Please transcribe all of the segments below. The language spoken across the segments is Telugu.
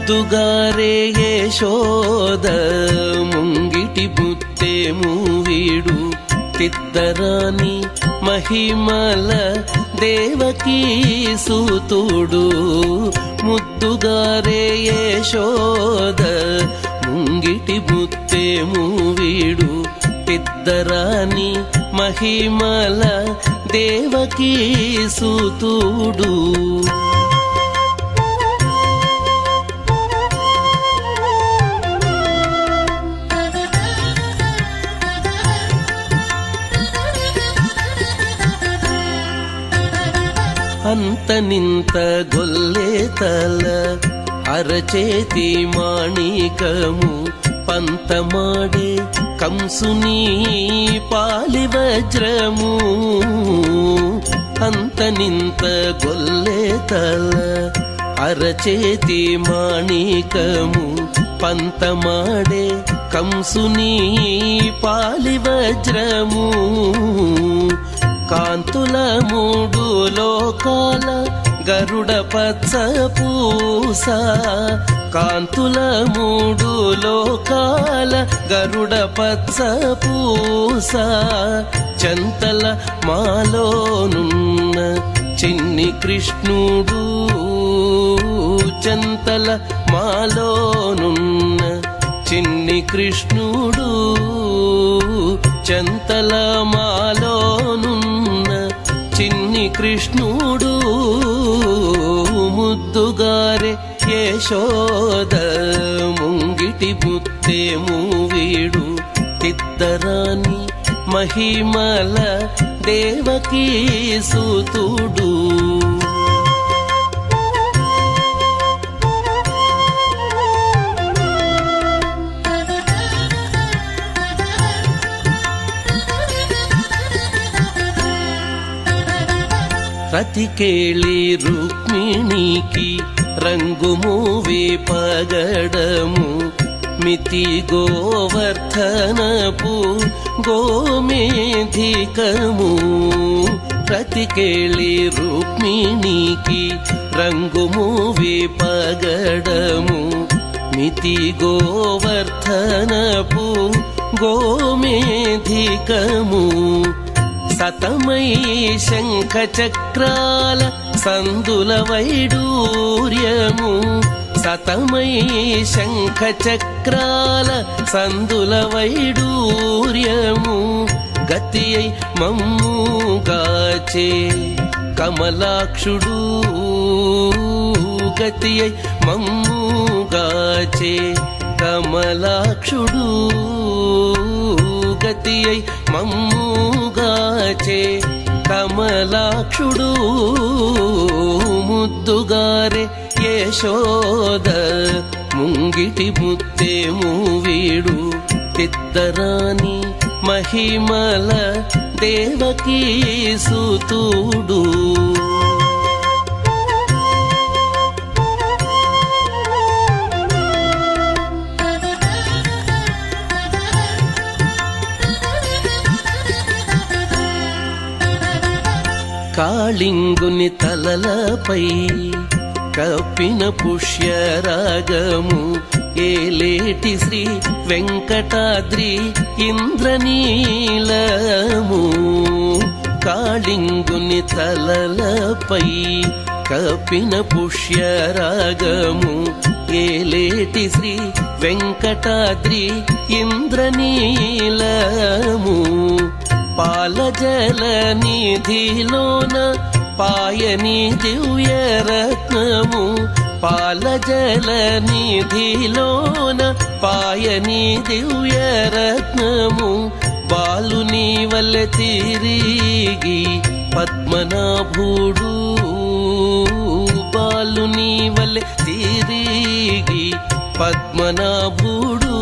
ముద్దుగారే యశోద ముంగిటి బుత్తే మూవీడు తిద్దరాని మహిమల దేవకీ సూతుడు. ముద్దుగారే యశోద ముంగిటి బుత్తే మూవీడు తిద్దరాని మహిమల దేవకీ సూతుడు. అంత నింత గొల్లే తల అరచేతి మాణికము పంతమాడే కంసుని పాలి వజ్రము. అంత నింత గొల్లే తల అరచేతి మాణికము పంతమాడే కంసుని పాలి వజ్రము. కాంతుల మూడు లోకాల గరుడ పచ్చ పూస. కాంతుల మూడు లోకాల గరుడ పచ్చ పూస. చంతల మాలోనున్న చిన్ని కృష్ణుడు. చంతల మాలోనున్న చిన్ని కృష్ణుడు. చంతల మాలోనున్న చిన్ని కృష్ణుడు. ముద్దుగారే యశోద ముంగిటి బుత్తే మూవీడు తిద్దరాని మహిమల దేవకీ సూతుడు. రతికేళి రుక్మిణికి రంగు మూవే పగడము. మితి గోవర్ధనపు గోమేధికము. రతికేళి రుక్మిణికి రంగు మూవే పగడము. మితి గోవర్ధనపు గోమేధికము. సతమై శంఖ చక్రాల సందుల వైడూర్యము. సతమై శంఖ చక్రాల సందుల వైడూర్యము. గతి అయి మమ్ముగాచే కమలాక్షుడు. గతి అయి మమ్ముగాచే కమలాక్షుడు. గతి అయి మమ్ముగాచే కమలాక్షుడు. ముద్దుగారే యశోద ముంగిటి బుత్తే మూవీడు తిద్దరాని మహిమల దేవకీ సూతుడు. కాళింగుని తలలపై కప్పిన పుష్యరాగము. ఏలేటి శ్రీ వెంకటాద్రి ఇంద్రనీలము. కాళింగుని తలలపై కప్పిన పుష్యరాగము. ఏలేటి శ్రీ వెంకటాద్రి ఇంద్రనీలము. పాలజల నిధిలోన పాయని దివ్యరత్నము. పాలజల నిధిలోన పాయని దివ్యరత్నము. బాలుని వల్లె తిరిగి పద్మనాభుడు. బాలుని వల్లె తిరిగి పద్మనాభుడు.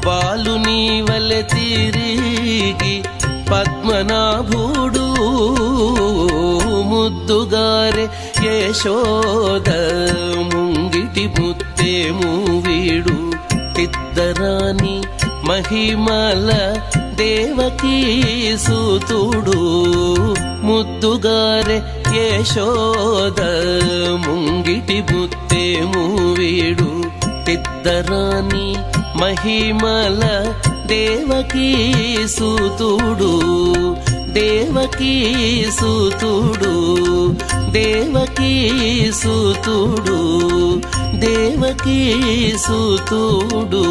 బాలుని వల్లె తిరిగి పద్మనాభుడు. ముద్దుగారే యశోద ముంగిటి బుత్తే మూవీడు తిద్దరాని మహిమల దేవకీ సూతుడు. ముద్దుగారే యశోద ముంగిటి బుత్తే ఇద్దరాని మహిమల దేవకీ సూతుడు దేవకీ సూతుడు దేవకీ సూతుడు దేవకీ సూతుడు